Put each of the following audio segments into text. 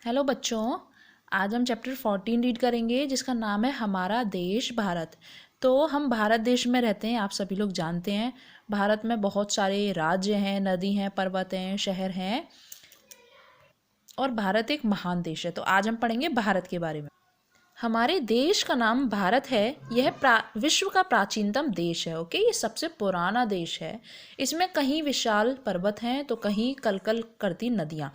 Hello बच्चों। आज हम चैप्टर 14 रीड करेंगे जिसका नाम है हमारा देश भारत। तो हम भारत देश में रहते हैं, आप सभी लोग जानते हैं। भारत में बहुत सारे राज्य हैं, नदी हैं, पर्वत हैं, शहर हैं और भारत एक महान देश है। तो आज हम पढ़ेंगे भारत के बारे में। हमारे देश का नाम भारत है। यह विश्व का प्राचीनतम देश है। ओके, ये सबसे पुराना देश है। इसमें कहीं विशाल पर्वत हैं तो कहीं कलकल करती नदियाँ,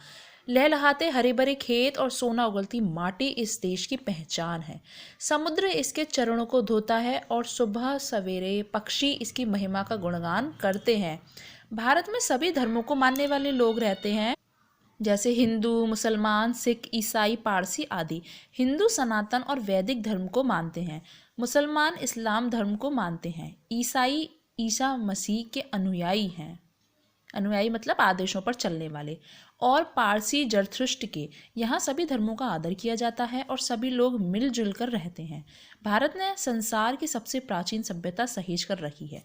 लहलहाते हरे भरे खेत और सोना उगलती माटी इस देश की पहचान है। समुद्र इसके चरणों को धोता है और सुबह सवेरे पक्षी इसकी महिमा का गुणगान करते हैं। भारत में सभी धर्मों को मानने वाले लोग रहते हैं, जैसे हिंदू, मुसलमान, सिख, ईसाई, पारसी आदि। हिंदू सनातन और वैदिक धर्म को मानते हैं। मुसलमान इस्लाम धर्म को मानते हैं। ईसाई ईसा मसीह के अनुयायी हैं। अनुयायी मतलब आदेशों पर चलने वाले। और पारसी जरथुष्ट्र के। यहाँ सभी धर्मों का आदर किया जाता है और सभी लोग मिलजुल कर रहते हैं। भारत ने संसार की सबसे प्राचीन सभ्यता सहेज कर रखी है।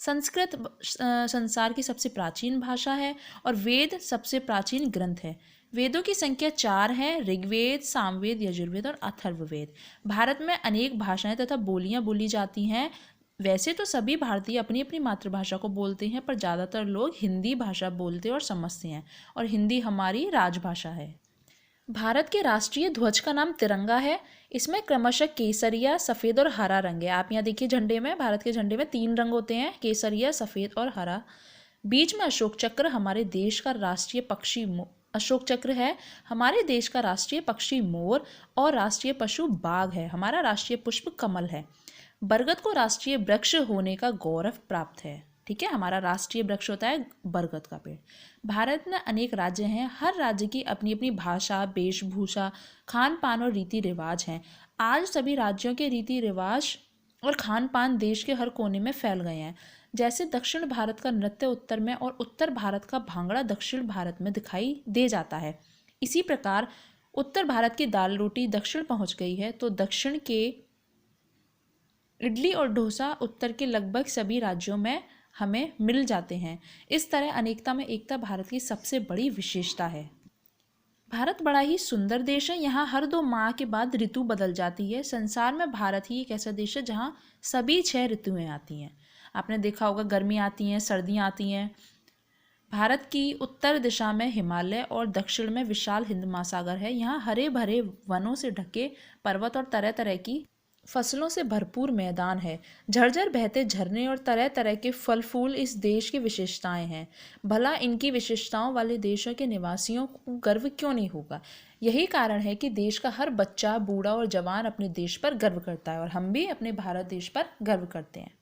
संस्कृत संसार की सबसे प्राचीन भाषा है और वेद सबसे प्राचीन ग्रंथ है। वेदों की संख्या 4 है: ऋग्वेद, सामवेद, यजुर्वेद और अथर्ववेद। भारत में अनेक भाषाएं तथा बोलियां बोली जाती हैं। वैसे तो सभी भारतीय अपनी अपनी मातृभाषा को बोलते हैं, पर ज़्यादातर लोग हिंदी भाषा बोलते और समझते हैं, और हिंदी हमारी राजभाषा है। भारत के राष्ट्रीय ध्वज का नाम तिरंगा है। इसमें क्रमशः केसरिया, सफ़ेद और हरा रंग है। आप यहाँ देखिए, झंडे में, भारत के झंडे में 3 रंग होते हैं: केसरिया, सफ़ेद और हरा। बीच में अशोक चक्र हमारे देश का राष्ट्रीय पक्षी अशोक चक्र है। हमारे देश का राष्ट्रीय पक्षी मोर और राष्ट्रीय पशु बाघ है। हमारा राष्ट्रीय पुष्प कमल है। बरगद को राष्ट्रीय वृक्ष होने का गौरव प्राप्त है। ठीक है, हमारा राष्ट्रीय वृक्ष होता है बरगद का पेड़। भारत में अनेक राज्य हैं। हर राज्य की अपनी अपनी भाषा, वेशभूषा, खान पान और रीति रिवाज हैं। आज सभी राज्यों के रीति रिवाज और खान पान देश के हर कोने में फैल गए हैं। जैसे दक्षिण भारत का नृत्य उत्तर में और उत्तर भारत का भांगड़ा दक्षिण भारत में दिखाई दे जाता है, इसी प्रकार उत्तर भारत की दाल रोटी दक्षिण पहुंच गई है तो दक्षिण के इडली और डोसा उत्तर के लगभग सभी राज्यों में हमें मिल जाते हैं। इस तरह अनेकता में एकता भारत की सबसे बड़ी विशेषता है। भारत बड़ा ही सुंदर देश है। यहाँ हर 2 माह के बाद ऋतु बदल जाती है। संसार में भारत ही एक ऐसा देश है जहाँ सभी 6 ऋतुएं आती हैं। आपने देखा होगा, गर्मी आती हैं, सर्दियाँ आती हैं। भारत की उत्तर दिशा में हिमालय और दक्षिण में विशाल हिंद महासागर है। यहाँ हरे भरे वनों से ढके पर्वत और तरह तरह की फसलों से भरपूर मैदान है। झरझर बहते झरने और तरह तरह के फल फूल इस देश की विशेषताएं हैं। भला इनकी विशेषताओं वाले देशों के निवासियों को गर्व क्यों नहीं होगा। यही कारण है कि देश का हर बच्चा, बूढ़ा और जवान अपने देश पर गर्व करता है, और हम भी अपने भारत देश पर गर्व करते हैं।